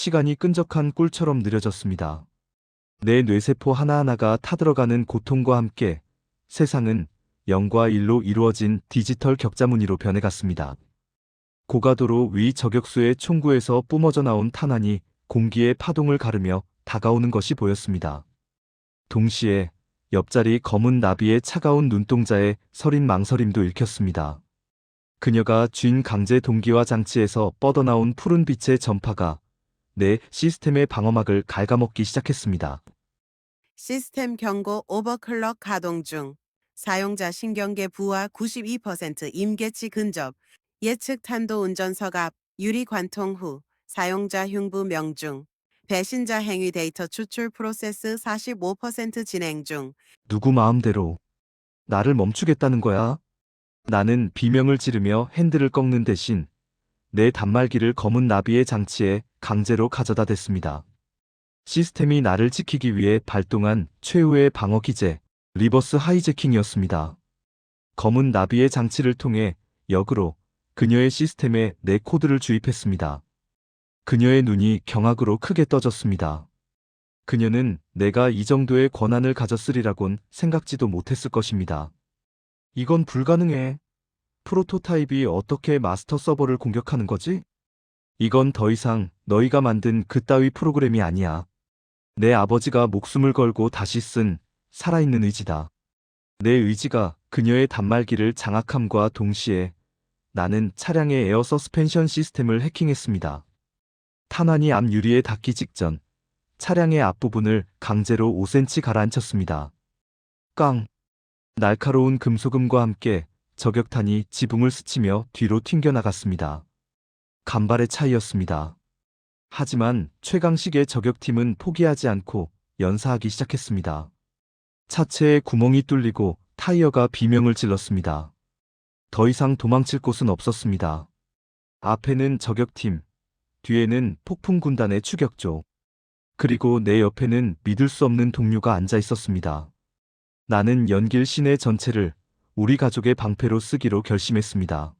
시간이 끈적한 꿀처럼 느려졌습니다. 내 뇌세포 하나하나가 타들어가는 고통과 함께 세상은 0과 1로 이루어진 디지털 격자무늬로 변해갔습니다. 고가도로 위 저격수의 총구에서 뿜어져 나온 탄환이 공기의 파동을 가르며 다가오는 것이 보였습니다. 동시에 옆자리 검은 나비의 차가운 눈동자에 서린 망설임도 읽혔습니다. 그녀가 쥔 강제 동기화 장치에서 뻗어나온 푸른 빛의 전파가 내 시스템의 방어막을 갉아먹기 시작했습니다. 시스템 경고 오버클럭 가동 중. 사용자 신경계 부하 92% 임계치 근접. 예측 탄도 운전석 앞 유리 관통 후 사용자 흉부 명중. 배신자 행위 데이터 추출 프로세스 45% 진행 중. 누구 마음대로 나를 멈추겠다는 거야? 나는 비명을 지르며 핸들을 꺾는 대신 내 단말기를 검은 나비의 장치에 강제로 가져다 댔습니다. 시스템이 나를 지키기 위해 발동한 최후의 방어 기제, 리버스 하이제킹이었습니다. 검은 나비의 장치를 통해 역으로 그녀의 시스템에 내 코드를 주입했습니다. 그녀의 눈이 경악으로 크게 떠졌습니다. 그녀는 내가 이 정도의 권한을 가졌으리라곤 생각지도 못했을 것입니다. 이건 불가능해. 프로토타입이 어떻게 마스터 서버를 공격하는 거지? 이건 더 이상 너희가 만든 그따위 프로그램이 아니야. 내 아버지가 목숨을 걸고 다시 쓴 살아있는 의지다. 내 의지가 그녀의 단말기를 장악함과 동시에 나는 차량의 에어 서스펜션 시스템을 해킹했습니다. 탄환이 앞 유리에 닿기 직전 차량의 앞부분을 강제로 5cm 가라앉혔습니다. 깡! 날카로운 금속음과 함께 저격탄이 지붕을 스치며 뒤로 튕겨나갔습니다. 간발의 차이였습니다. 하지만 최강식의 저격팀은 포기하지 않고 연사하기 시작했습니다. 차체에 구멍이 뚫리고 타이어가 비명을 질렀습니다. 더 이상 도망칠 곳은 없었습니다. 앞에는 저격팀, 뒤에는 폭풍 군단의 추격조, 그리고 내 옆에는 믿을 수 없는 동료가 앉아 있었습니다. 나는 연길 시내 전체를 우리 가족의 방패로 쓰기로 결심했습니다.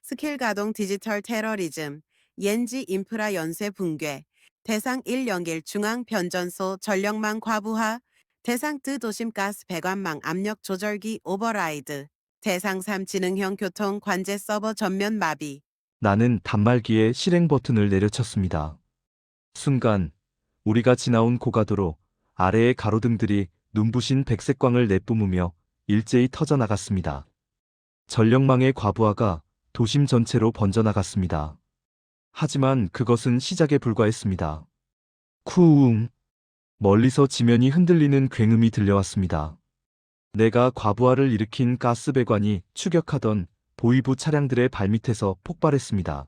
스킬 가동 디지털 테러리즘. 옌지 인프라 연쇄 붕괴. 대상 1 연길 중앙 변전소 전력망 과부하. 대상 2 도심 가스 배관망 압력 조절기 오버라이드. 대상 3 지능형 교통 관제 서버 전면 마비. 나는 단말기의 실행 버튼을 내려쳤습니다. 순간 우리가 지나온 고가도로 아래의 가로등들이 눈부신 백색광을 내뿜으며 일제히 터져나갔습니다. 전력망의 과부하가 도심 전체로 번져나갔습니다. 하지만 그것은 시작에 불과했습니다. 쿠웅! 멀리서 지면이 흔들리는 굉음이 들려왔습니다. 내가 과부하를 일으킨 가스배관이 추격하던 보이부 차량들의 발밑에서 폭발했습니다.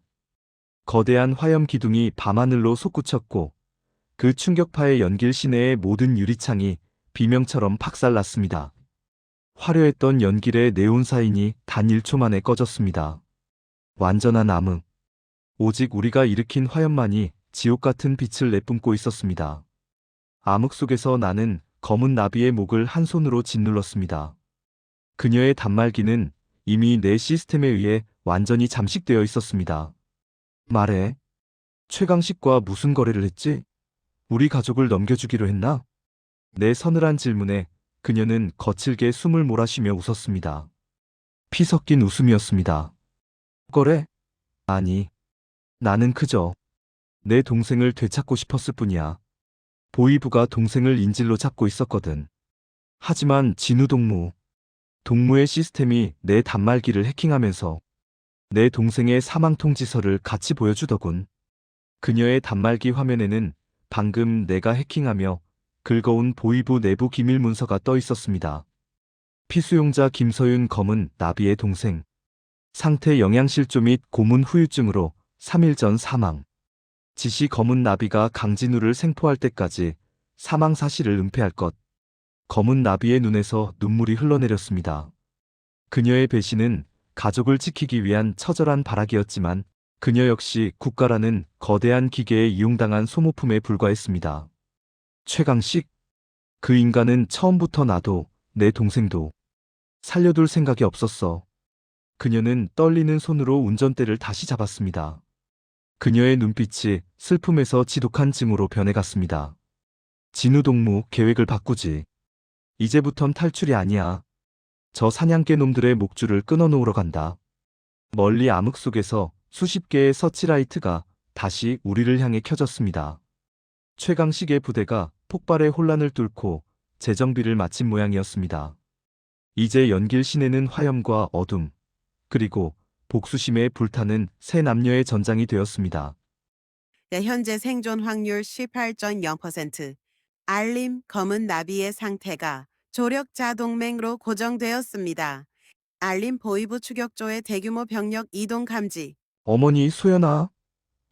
거대한 화염 기둥이 밤하늘로 솟구쳤고 그 충격파의 연길 시내의 모든 유리창이 비명처럼 박살났습니다. 화려했던 연길의 네온 사인이 단 1초 만에 꺼졌습니다. 완전한 암흑. 오직 우리가 일으킨 화염만이 지옥 같은 빛을 내뿜고 있었습니다. 암흑 속에서 나는 검은 나비의 목을 한 손으로 짓눌렀습니다. 그녀의 단말기는 이미 내 시스템에 의해 완전히 잠식되어 있었습니다. 말해. 최강식과 무슨 거래를 했지? 우리 가족을 넘겨주기로 했나? 내 서늘한 질문에 그녀는 거칠게 숨을 몰아쉬며 웃었습니다. 피 섞인 웃음이었습니다. 거래? 아니. 나는 그저 내 동생을 되찾고 싶었을 뿐이야. 보이부가 동생을 인질로 잡고 있었거든. 하지만 진우 동무의 시스템이 내 단말기를 해킹하면서 내 동생의 사망 통지서를 같이 보여주더군. 그녀의 단말기 화면에는 방금 내가 해킹하며 긁어온 보이부 내부 기밀 문서가 떠 있었습니다. 피수용자 김서윤 검은 나비의 동생. 상태 영양실조 및 고문 후유증으로 3일 전 사망. 지시 검은 나비가 강진우를 생포할 때까지 사망 사실을 은폐할 것. 검은 나비의 눈에서 눈물이 흘러내렸습니다. 그녀의 배신은 가족을 지키기 위한 처절한 발악이었지만 그녀 역시 국가라는 거대한 기계에 이용당한 소모품에 불과했습니다. 최강식? 그 인간은 처음부터 나도 내 동생도 살려둘 생각이 없었어. 그녀는 떨리는 손으로 운전대를 다시 잡았습니다. 그녀의 눈빛이 슬픔에서 지독한 증오로 변해갔습니다. 진우동무 계획을 바꾸지. 이제부턴 탈출이 아니야. 저 사냥개 놈들의 목줄을 끊어놓으러 간다. 멀리 암흑 속에서 수십 개의 서치라이트가 다시 우리를 향해 켜졌습니다. 최강식의 부대가 폭발의 혼란을 뚫고 재정비를 마친 모양이었습니다. 이제 연길 시내는 화염과 어둠, 그리고 복수심에 불타는 새 남녀의 전장이 되었습니다. 현재 생존 확률 18.0%. 알림 검은 나비의 상태가 조력자 동맹으로 고정되었습니다. 알림 보이부 추격조의 대규모 병력 이동 감지. 어머니 소연아,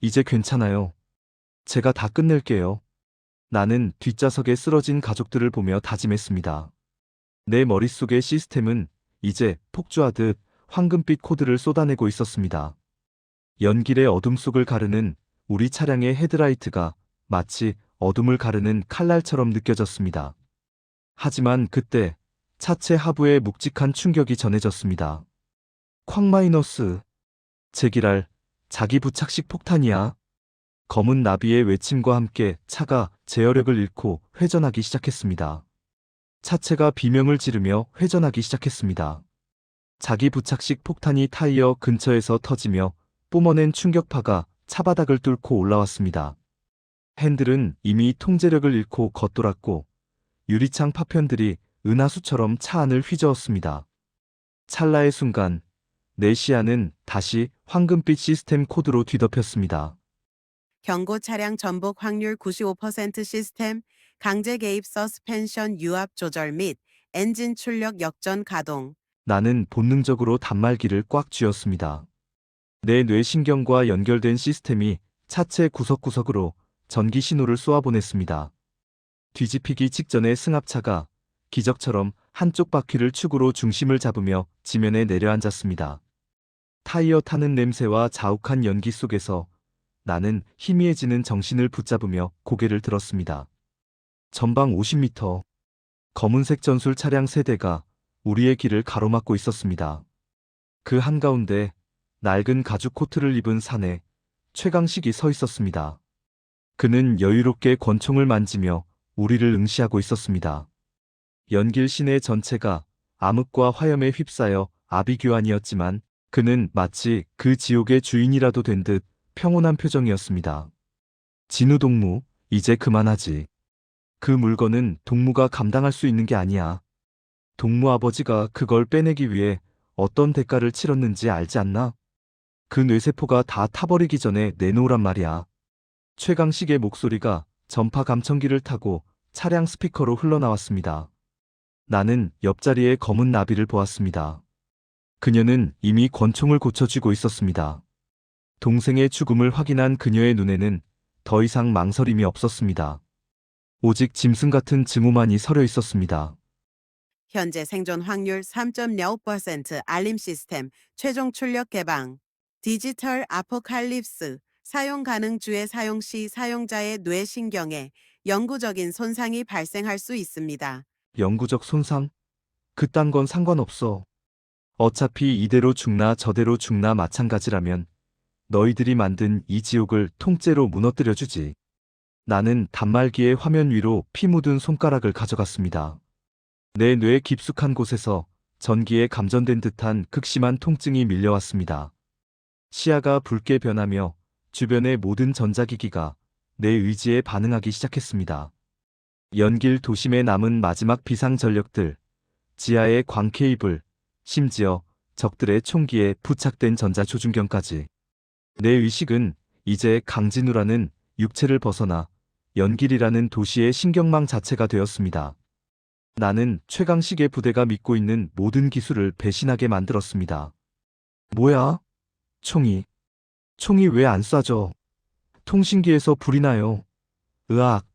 이제 괜찮아요. 제가 다 끝낼게요. 나는 뒷좌석에 쓰러진 가족들을 보며 다짐했습니다. 내 머릿속의 시스템은 이제 폭주하듯 황금빛 코드를 쏟아내고 있었습니다. 연길의 어둠 속을 가르는 우리 차량의 헤드라이트가 마치 어둠을 가르는 칼날처럼 느껴졌습니다. 하지만 그때 차체 하부에 묵직한 충격이 전해졌습니다. 쾅 마이너스. 제기랄, 자기 부착식 폭탄이야. 검은 나비의 외침과 함께 차가 제어력을 잃고 회전하기 시작했습니다. 차체가 비명을 지르며 회전하기 시작했습니다. 자기 부착식 폭탄이 타이어 근처에서 터지며 뿜어낸 충격파가 차바닥을 뚫고 올라왔습니다. 핸들은 이미 통제력을 잃고 겉돌았고 유리창 파편들이 은하수처럼 차 안을 휘저었습니다. 찰나의 순간 내 시야는 다시 황금빛 시스템 코드로 뒤덮였습니다. 경고 차량 전복 확률 95% 시스템, 강제 개입 서스펜션 유압 조절 및 엔진 출력 역전 가동. 나는 본능적으로 단말기를 꽉 쥐었습니다. 내 뇌신경과 연결된 시스템이 차체 구석구석으로 전기 신호를 쏘아보냈습니다. 뒤집히기 직전의 승합차가 기적처럼 한쪽 바퀴를 축으로 중심을 잡으며 지면에 내려앉았습니다. 타이어 타는 냄새와 자욱한 연기 속에서 나는 희미해지는 정신을 붙잡으며 고개를 들었습니다. 전방 50m, 검은색 전술 차량 세대가 우리의 길을 가로막고 있었습니다. 그 한가운데 낡은 가죽 코트를 입은 사내 최강식이 서 있었습니다. 그는 여유롭게 권총을 만지며 우리를 응시하고 있었습니다. 연길 시내 전체가 암흑과 화염에 휩싸여 아비규환이었지만 그는 마치 그 지옥의 주인이라도 된 듯 평온한 표정이었습니다. 진우 동무, 이제 그만하지. 그 물건은 동무가 감당할 수 있는 게 아니야. 동무 아버지가 그걸 빼내기 위해 어떤 대가를 치렀는지 알지 않나? 그 뇌세포가 다 타버리기 전에 내놓으란 말이야. 최강식의 목소리가 전파 감청기를 타고 차량 스피커로 흘러나왔습니다. 나는 옆자리에 검은 나비를 보았습니다. 그녀는 이미 권총을 고쳐쥐고 있었습니다. 동생의 죽음을 확인한 그녀의 눈에는 더 이상 망설임이 없었습니다. 오직 짐승 같은 증오만이 서려 있었습니다. 현재 생존 확률 3.05% 알림 시스템 최종 출력 개방. 디지털 아포칼립스 사용 가능 주의 사용 시 사용자의 뇌신경에 영구적인 손상이 발생할 수 있습니다. 영구적 손상? 그딴 건 상관없어. 어차피 이대로 죽나 저대로 죽나 마찬가지라면 너희들이 만든 이 지옥을 통째로 무너뜨려주지. 나는 단말기의 화면 위로 피 묻은 손가락을 가져갔습니다. 내 뇌 깊숙한 곳에서 전기에 감전된 듯한 극심한 통증이 밀려왔습니다. 시야가 붉게 변하며 주변의 모든 전자기기가 내 의지에 반응하기 시작했습니다. 연길 도심에 남은 마지막 비상전력들, 지하의 광 케이블, 심지어 적들의 총기에 부착된 전자조준경까지. 내 의식은 이제 강진우라는 육체를 벗어나 연길이라는 도시의 신경망 자체가 되었습니다. 나는 최강식의 부대가 믿고 있는 모든 기술을 배신하게 만들었습니다. 뭐야? 총이 왜 안 쏴져? 통신기에서 불이 나요. 으악.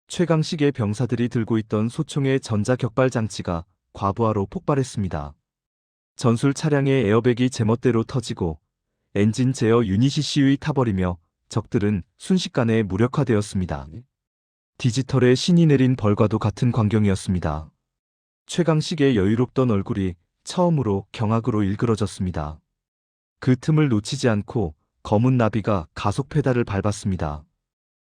최강식의 병사들이 들고 있던 소총의 전자격발 장치가 과부하로 폭발했습니다. 전술 차량의 에어백이 제멋대로 터지고 엔진 제어 유닛이 시위히 타버리며 적들은 순식간에 무력화되었습니다. 디지털의 신이 내린 벌과도 같은 광경이었습니다. 최강식의 여유롭던 얼굴이 처음으로 경악으로 일그러졌습니다. 그 틈을 놓치지 않고 검은 나비가 가속 페달을 밟았습니다.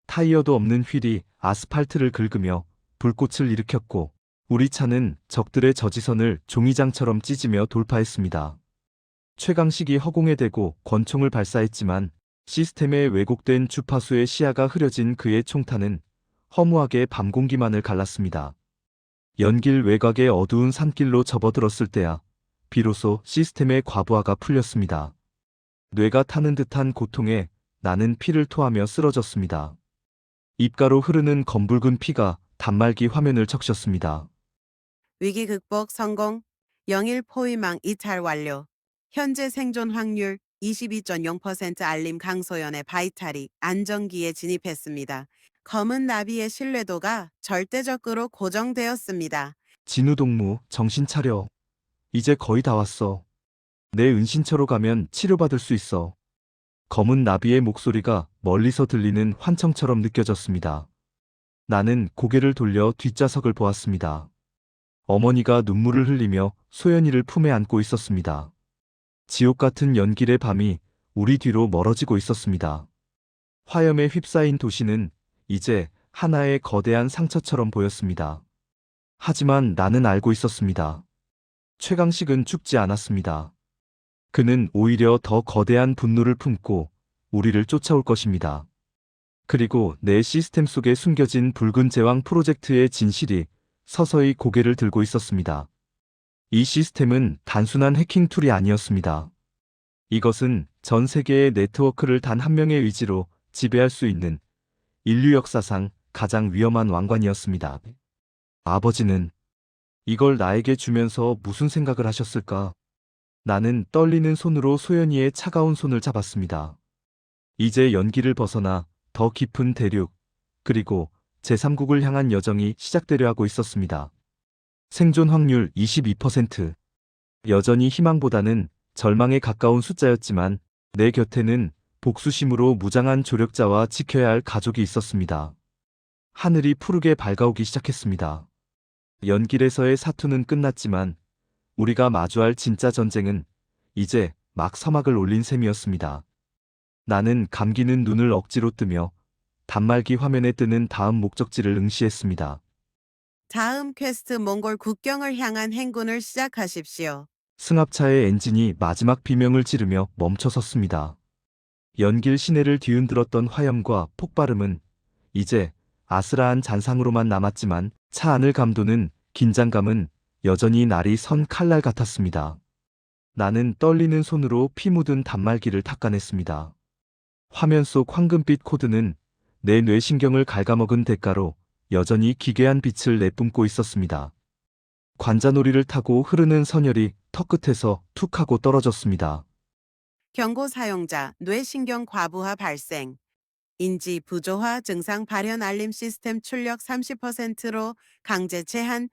타이어도 없는 휠이 아스팔트를 긁으며 불꽃을 일으켰고 우리 차는 적들의 저지선을 종이장처럼 찢으며 돌파했습니다. 최강식이 허공에 대고 권총을 발사했지만 시스템의 왜곡된 주파수의 시야가 흐려진 그의 총탄은 허무하게 밤 공기만을 갈랐습니다. 연길 외곽의 어두운 산길로 접어들었을 때야 비로소 시스템의 과부하가 풀렸습니다. 뇌가 타는 듯한 고통에 나는 피를 토하며 쓰러졌습니다. 입가로 흐르는 검붉은 피가 단말기 화면을 적셨습니다. 위기 극복 성공. 영일 포위망 이탈 완료. 현재 생존 확률 22.0% 알림 강소연의 바이탈이 안정기에 진입했습니다. 검은 나비의 신뢰도가 절대적으로 고정되었습니다. 진우동무, 정신 차려. 이제 거의 다 왔어. 내 은신처로 가면 치료받을 수 있어. 검은 나비의 목소리가 멀리서 들리는 환청처럼 느껴졌습니다. 나는 고개를 돌려 뒷좌석을 보았습니다. 어머니가 눈물을 흘리며 소연이를 품에 안고 있었습니다. 지옥 같은 연길의 밤이 우리 뒤로 멀어지고 있었습니다. 화염에 휩싸인 도시는 이제 하나의 거대한 상처처럼 보였습니다. 하지만 나는 알고 있었습니다. 최강식은 죽지 않았습니다. 그는 오히려 더 거대한 분노를 품고 우리를 쫓아올 것입니다. 그리고 내 시스템 속에 숨겨진 붉은 제왕 프로젝트의 진실이 서서히 고개를 들고 있었습니다. 이 시스템은 단순한 해킹 툴이 아니었습니다. 이것은 전 세계의 네트워크를 단 한 명의 의지로 지배할 수 있는 인류 역사상 가장 위험한 왕관이었습니다. 아버지는 이걸 나에게 주면서 무슨 생각을 하셨을까? 나는 떨리는 손으로 소연이의 차가운 손을 잡았습니다. 이제 연기를 벗어나 더 깊은 대륙, 그리고 제3국을 향한 여정이 시작되려 하고 있었습니다. 생존 확률 22%. 여전히 희망보다는 절망에 가까운 숫자였지만 내 곁에는 복수심으로 무장한 조력자와 지켜야 할 가족이 있었습니다. 하늘이 푸르게 밝아오기 시작했습니다. 연길에서의 사투는 끝났지만 우리가 마주할 진짜 전쟁은 이제 막 서막을 올린 셈이었습니다. 나는 감기는 눈을 억지로 뜨며 단말기 화면에 뜨는 다음 목적지를 응시했습니다. 다음 퀘스트 몽골 국경을 향한 행군을 시작하십시오. 승합차의 엔진이 마지막 비명을 지르며 멈춰섰습니다. 연길 시내를 뒤흔들었던 화염과 폭발음은 이제 아스라한 잔상으로만 남았지만 차 안을 감도는 긴장감은 여전히 날이 선 칼날 같았습니다. 나는 떨리는 손으로 피 묻은 단말기를 닦아냈습니다. 화면 속 황금빛 코드는 내 뇌신경을 갉아먹은 대가로 여전히 기괴한 빛을 내뿜고 있었습니다. 관자놀이를 타고 흐르는 선혈이 턱끝에서 툭 하고 떨어졌습니다. 경고 사용자 뇌신경 과부하 발생. 인지 부조화 증상 발현 알림 시스템 출력 30%로 강제 제한.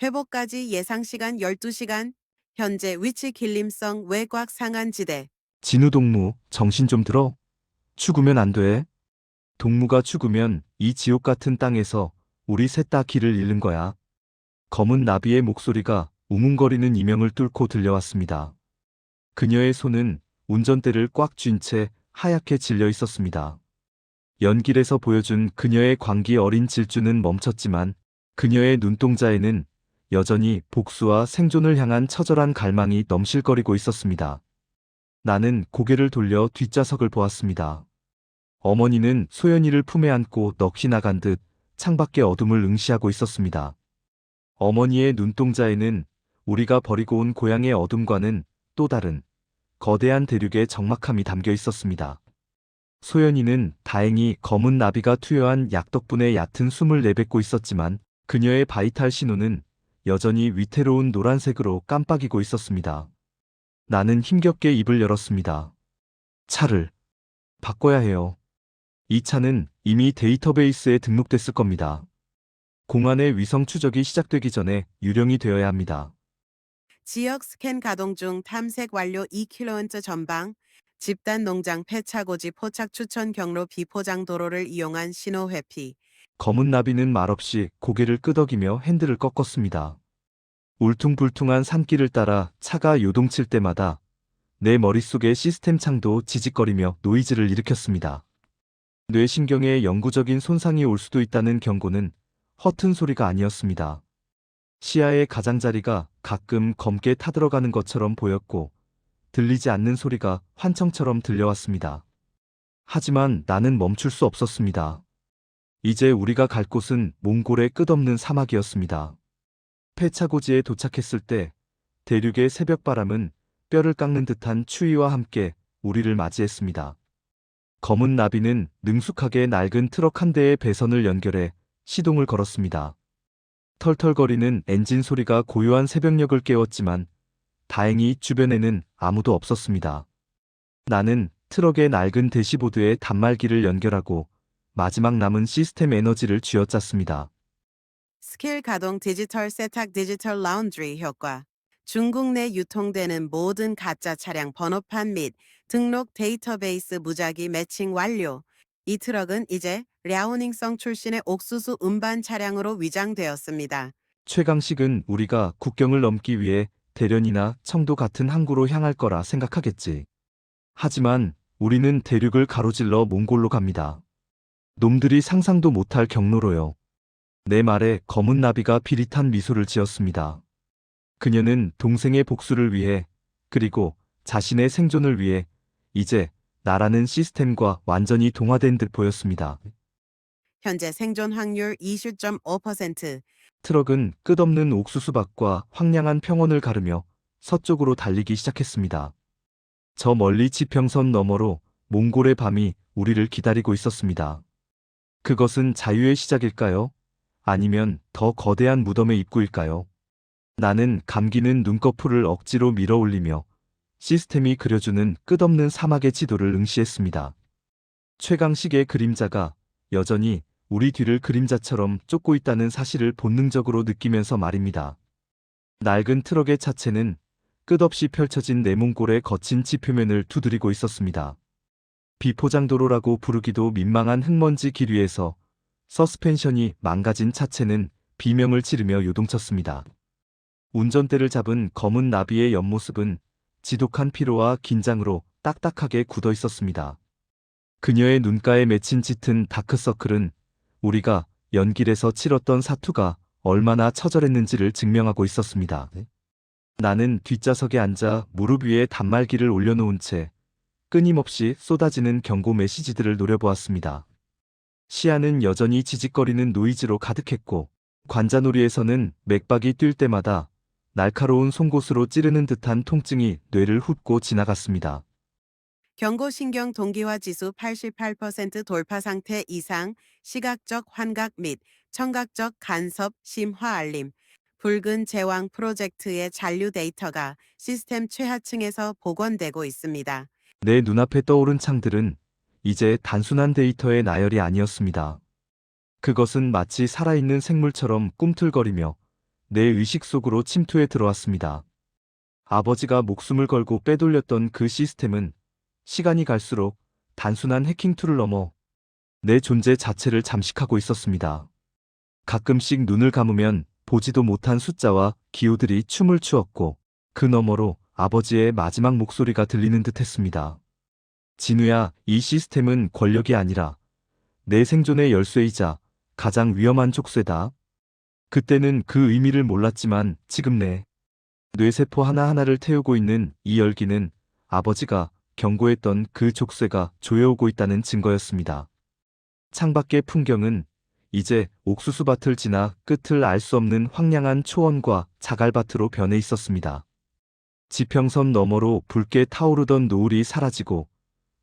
회복까지 예상 시간 12시간. 현재 위치 길림성 외곽 상한지대. 진우동무, 정신 좀 들어? 죽으면 안 돼. 동무가 죽으면 이 지옥 같은 땅에서 우리 셋 다 길을 잃는 거야. 검은 나비의 목소리가 우문거리는 이명을 뚫고 들려왔습니다. 그녀의 손은 운전대를 꽉 쥔 채 하얗게 질려 있었습니다. 연길에서 보여준 그녀의 광기 어린 질주는 멈췄지만 그녀의 눈동자에는 여전히 복수와 생존을 향한 처절한 갈망이 넘실거리고 있었습니다. 나는 고개를 돌려 뒷좌석을 보았습니다. 어머니는 소연이를 품에 안고 넋이 나간 듯 창밖의 어둠을 응시하고 있었습니다. 어머니의 눈동자에는 우리가 버리고 온 고향의 어둠과는 또 다른 거대한 대륙의 적막함이 담겨 있었습니다. 소연이는 다행히 검은 나비가 투여한 약 덕분에 얕은 숨을 내뱉고 있었지만 그녀의 바이탈 신호는 여전히 위태로운 노란색으로 깜빡이고 있었습니다. 나는 힘겹게 입을 열었습니다. 차를 바꿔야 해요. 이 차는 이미 데이터베이스에 등록됐을 겁니다. 공안의 위성 추적이 시작되기 전에 유령이 되어야 합니다. 지역 스캔 가동 중 탐색 완료 2km 전방. 집단 농장 폐차고지 포착 추천 경로 비포장 도로를 이용한 신호 회피. 검은 나비는 말없이 고개를 끄덕이며 핸들을 꺾었습니다. 울퉁불퉁한 산길을 따라 차가 요동칠 때마다 내 머릿속의 시스템 창도 지직거리며 노이즈를 일으켰습니다. 뇌신경에 영구적인 손상이 올 수도 있다는 경고는 허튼 소리가 아니었습니다. 시야의 가장자리가 가끔 검게 타들어가는 것처럼 보였고 들리지 않는 소리가 환청처럼 들려왔습니다. 하지만 나는 멈출 수 없었습니다. 이제 우리가 갈 곳은 몽골의 끝없는 사막이었습니다. 페차고지에 도착했을 때 대륙의 새벽바람은 뼈를 깎는 듯한 추위와 함께 우리를 맞이했습니다. 검은 나비는 능숙하게 낡은 트럭 한 대의 배선을 연결해 시동을 걸었습니다. 털털거리는 엔진 소리가 고요한 새벽녘을 깨웠지만 다행히 주변에는 아무도 없었습니다. 나는 트럭의 낡은 대시보드에 단말기를 연결하고 마지막 남은 시스템 에너지를 쥐어짰습니다. 스킬 가동 디지털 세탁 디지털 라운드리 효과. 중국 내 유통되는 모든 가짜 차량 번호판 및 등록 데이터베이스 무작위 매칭 완료. 이 트럭은 이제 랴오닝성 출신의 옥수수 운반 차량으로 위장되었습니다. 최강식은 우리가 국경을 넘기 위해 대련이나 청도 같은 항구로 향할 거라 생각하겠지. 하지만 우리는 대륙을 가로질러 몽골로 갑니다. 놈들이 상상도 못할 경로로요. 내 말에 검은 나비가 비릿한 미소를 지었습니다. 그녀는 동생의 복수를 위해 그리고 자신의 생존을 위해 이제 나라는 시스템과 완전히 동화된 듯 보였습니다. 현재 생존 확률 20.5%. 트럭은 끝없는 옥수수밭과 황량한 평원을 가르며 서쪽으로 달리기 시작했습니다. 저 멀리 지평선 너머로 몽골의 밤이 우리를 기다리고 있었습니다. 그것은 자유의 시작일까요? 아니면 더 거대한 무덤의 입구일까요? 나는 감기는 눈꺼풀을 억지로 밀어 올리며 시스템이 그려주는 끝없는 사막의 지도를 응시했습니다. 최강식의 그림자가 여전히 우리 뒤를 그림자처럼 쫓고 있다는 사실을 본능적으로 느끼면서 말입니다. 낡은 트럭의 차체는 끝없이 펼쳐진 내몽골의 거친 지표면을 두드리고 있었습니다. 비포장도로라고 부르기도 민망한 흙먼지 길 위에서 서스펜션이 망가진 차체는 비명을 지르며 요동쳤습니다. 운전대를 잡은 검은 나비의 옆모습은 지독한 피로와 긴장으로 딱딱하게 굳어 있었습니다. 그녀의 눈가에 맺힌 짙은 다크서클은 우리가 연길에서 치렀던 사투가 얼마나 처절했는지를 증명하고 있었습니다. 나는 뒷좌석에 앉아 무릎 위에 단말기를 올려놓은 채 끊임없이 쏟아지는 경고 메시지들을 노려보았습니다. 시야는 여전히 지직거리는 노이즈로 가득했고 관자놀이에서는 맥박이 뛸 때마다 날카로운 송곳으로 찌르는 듯한 통증이 뇌를 훑고 지나갔습니다. 경고신경 동기화 지수 88% 돌파 상태 이상, 시각적 환각 및 청각적 간섭 심화 알림, 붉은 제왕 프로젝트의 잔류 데이터가 시스템 최하층에서 복원되고 있습니다. 내 눈앞에 떠오른 창들은 이제 단순한 데이터의 나열이 아니었습니다. 그것은 마치 살아있는 생물처럼 꿈틀거리며 내 의식 속으로 침투해 들어왔습니다. 아버지가 목숨을 걸고 빼돌렸던 그 시스템은 시간이 갈수록 단순한 해킹 툴을 넘어 내 존재 자체를 잠식하고 있었습니다. 가끔씩 눈을 감으면 보지도 못한 숫자와 기호들이 춤을 추었고 그 너머로 아버지의 마지막 목소리가 들리는 듯 했습니다. 진우야, 이 시스템은 권력이 아니라 내 생존의 열쇠이자 가장 위험한 족쇄다. 그때는 그 의미를 몰랐지만 지금 내 뇌세포 하나하나를 태우고 있는 이 열기는 아버지가 경고했던 그 족쇄가 조여오고 있다는 증거였습니다. 창밖의 풍경은 이제 옥수수밭을 지나 끝을 알 수 없는 황량한 초원과 자갈밭으로 변해 있었습니다. 지평선 너머로 붉게 타오르던 노을이 사라지고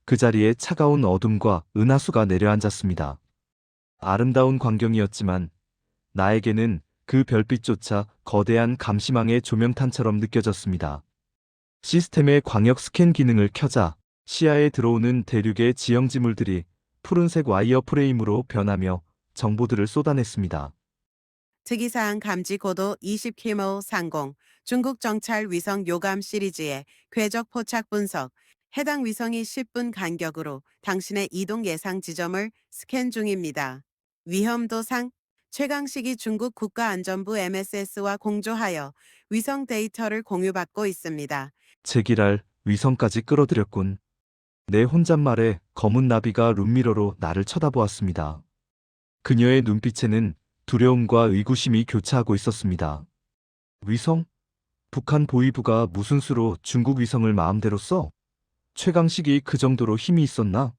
그 자리에 차가운 어둠과 은하수가 내려앉았습니다. 아름다운 광경이었지만 나에게는 그 별빛조차 거대한 감시망의 조명탄처럼 느껴졌습니다. 시스템의 광역 스캔 기능을 켜자 시야에 들어오는 대륙의 지형지물들이 푸른색 와이어 프레임으로 변하며 정보들을 쏟아냈습니다. 특이사항 감지 고도 20km 상공, 중국 정찰 위성 요감 시리즈의 궤적 포착 분석, 해당 위성이 10분 간격으로 당신의 이동 예상 지점을 스캔 중입니다. 위험도상 최강식이 중국 국가안전부 MSS와 공조하여 위성 데이터를 공유받고 있습니다. 제기랄 위성까지 끌어들였군. 내 혼잣말에 검은 나비가 룸미러로 나를 쳐다보았습니다. 그녀의 눈빛에는 두려움과 의구심이 교차하고 있었습니다. 위성? 북한 보위부가 무슨 수로 중국 위성을 마음대로 써? 최강식이 그 정도로 힘이 있었나?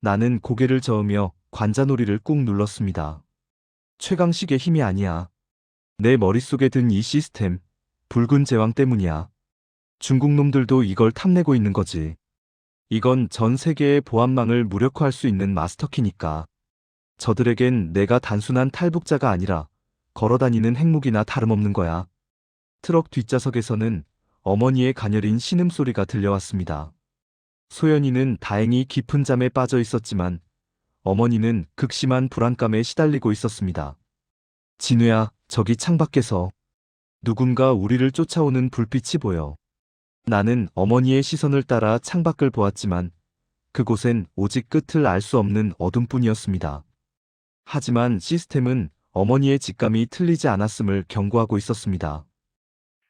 나는 고개를 저으며 관자놀이를 꾹 눌렀습니다. 최강식의 힘이 아니야. 내 머릿속에 든 이 시스템, 붉은 제왕 때문이야. 중국 놈들도 이걸 탐내고 있는 거지. 이건 전 세계의 보안망을 무력화할 수 있는 마스터키니까. 저들에겐 내가 단순한 탈북자가 아니라 걸어다니는 핵무기나 다름없는 거야. 트럭 뒷좌석에서는 어머니의 가녀린 신음소리가 들려왔습니다. 소연이는 다행히 깊은 잠에 빠져 있었지만 어머니는 극심한 불안감에 시달리고 있었습니다. 진우야, 저기 창밖에서 누군가 우리를 쫓아오는 불빛이 보여. 나는 어머니의 시선을 따라 창밖을 보았지만 그곳엔 오직 끝을 알 수 없는 어둠뿐이었습니다. 하지만 시스템은 어머니의 직감이 틀리지 않았음을 경고하고 있었습니다.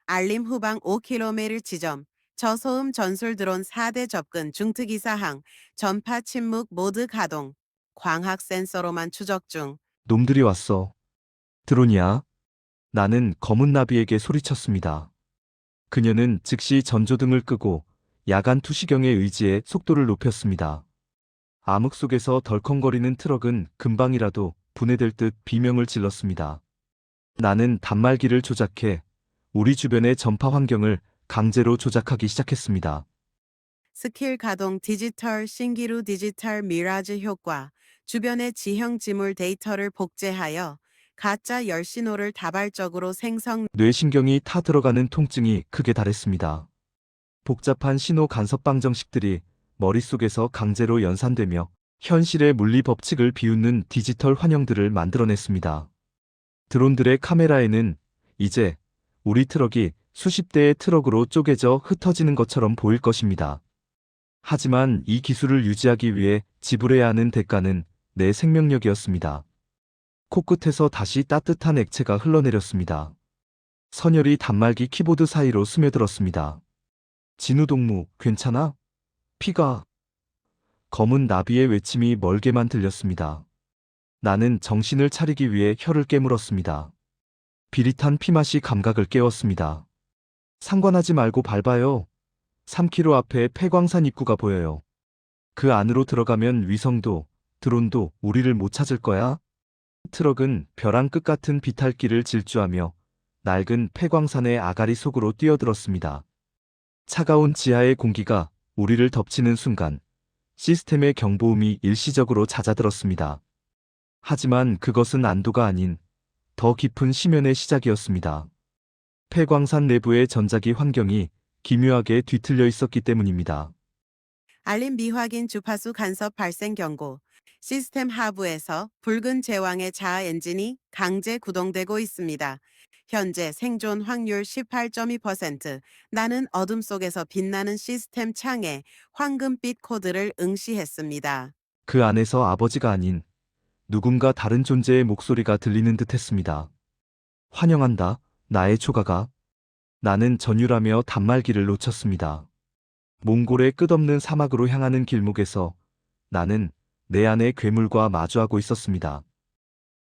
알림 후방 5km 지점. 저소음 전술 드론 4대 접근 중특이 사항. 전파 침묵 모드 가동. 광학 센서로만 추적 중. 놈들이 왔어. 드론이야. 나는 검은 나비에게 소리쳤습니다. 그녀는 즉시 전조등을 끄고 야간 투시경에 의지해 속도를 높였습니다. 암흑 속에서 덜컹거리는 트럭은 금방이라도 분해될 듯 비명을 질렀습니다. 나는 단말기를 조작해 우리 주변의 전파 환경을 강제로 조작하기 시작했습니다. 스킬 가동 디지털 신기루 디지털 미라즈 효과. 주변의 지형 지물 데이터를 복제하여 가짜 열신호를 다발적으로 생성. 뇌신경이 타 들어가는 통증이 극에 달했습니다. 복잡한 신호 간섭 방정식들이 머릿속에서 강제로 연산되며 현실의 물리 법칙을 비웃는 디지털 환영들을 만들어냈습니다. 드론들의 카메라에는 이제 우리 트럭이 수십 대의 트럭으로 쪼개져 흩어지는 것처럼 보일 것입니다. 하지만 이 기술을 유지하기 위해 지불해야 하는 대가는 내 생명력이었습니다. 코끝에서 다시 따뜻한 액체가 흘러내렸습니다. 선혈이 단말기 키보드 사이로 스며들었습니다. 진우 동무, 괜찮아? 피가. 검은 나비의 외침이 멀게만 들렸습니다. 나는 정신을 차리기 위해 혀를 깨물었습니다. 비릿한 피맛이 감각을 깨웠습니다. 상관하지 말고 밟아요. 3km 앞에 폐광산 입구가 보여요. 그 안으로 들어가면 위성도, 드론도 우리를 못 찾을 거야. 트럭은 벼랑 끝 같은 비탈길을 질주하며 낡은 폐광산의 아가리 속으로 뛰어들었습니다. 차가운 지하의 공기가 우리를 덮치는 순간 시스템의 경보음이 일시적으로 잦아들었습니다. 하지만 그것은 안도가 아닌 더 깊은 심연의 시작이었습니다. 폐광산 내부의 전자기 환경이 기묘하게 뒤틀려 있었기 때문입니다. 알림 미확인 주파수 간섭 발생 경고. 시스템 하부에서 붉은 제왕의 자아 엔진이 강제 구동되고 있습니다. 현재 생존 확률 18.2%. 나는 어둠 속에서 빛나는 시스템 창에 황금빛 코드를 응시했습니다. 그 안에서 아버지가 아닌 누군가 다른 존재의 목소리가 들리는 듯 했습니다. 환영한다, 나의 초가가. 나는 전율하며 단말기를 놓쳤습니다. 몽골의 끝없는 사막으로 향하는 길목에서 나는 내 안의 괴물과 마주하고 있었습니다.